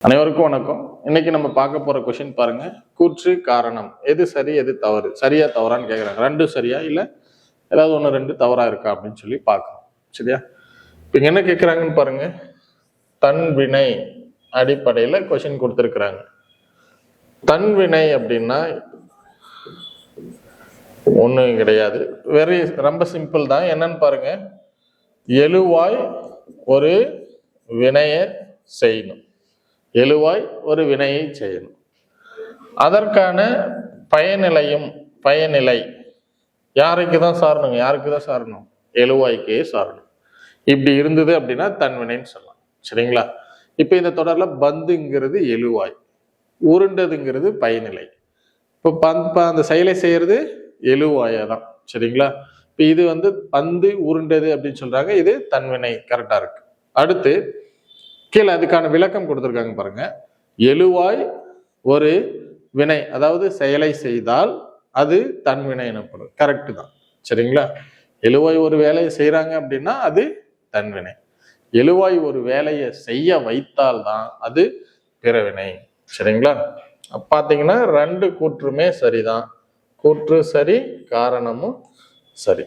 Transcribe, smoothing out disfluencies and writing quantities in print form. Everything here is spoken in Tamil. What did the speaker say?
அனைவருக்கும் வணக்கம். இன்னைக்கு நம்ம பார்க்க போற கொஸ்டின் பாருங்க. கூற்று காரணம் எது சரி எது தவறு, சரியா தவறான்னு கேட்குறாங்க. ரெண்டும் சரியா இல்லை ஏதாவது ஒன்று ரெண்டு தவறா இருக்கா அப்படின்னு சொல்லி பார்க்கணும். சரியா? இப்போ என்ன கேட்குறாங்கன்னு பாருங்க. தன்வினை அடிப்படையில் கொஸ்டின் கொடுத்துருக்குறாங்க. தன்வினை அப்படின்னா ஒன்றும் கிடையாது, ரொம்ப சிம்பிள் தான். என்னன்னு பாருங்க, எழுவாய் ஒரு வினையை செய்யணும். எழுவாய் ஒரு வினையை செய்யணும். அதற்கான பயனிலை யாருக்கு தான் சாரணுங்க? யாருக்கு தான் சாரணும்? எழுவாய்க்கே சாரணும். இப்படி இருந்தது அப்படின்னா தன்வினைன்னு சொல்லலாம். சரிங்களா? இப்ப இந்த தொடர்ல பந்துங்கிறது எழுவாய், உருண்டதுங்கிறது பயனிலை. இப்போ அந்த செயலை செய்யறது எழுவாயா தான். சரிங்களா? இப்ப இது பந்து உருண்டது அப்படின்னு சொல்றாங்க. இது தன்வினை. கரெக்டா இருக்கு. அடுத்து கீழே அதுக்கான விளக்கம் கொடுத்துருக்காங்க பாருங்க. எழுவாய் ஒரு வினை, அதாவது செயலை செய்தால் அது தன்வினை எனப்படும். கரெக்டு தான். சரிங்களா? எழுவாய் ஒரு வேலையை செய்யறாங்க அப்படின்னா அது தன்வினை. எழுவாய் ஒரு வேலையை செய்ய வைத்தால் தான் அது பிறவினை. சரிங்களா? பார்த்தீங்கன்னா ரெண்டு கூற்றுமே சரிதான். கூற்று சரி, காரணமும் சரி.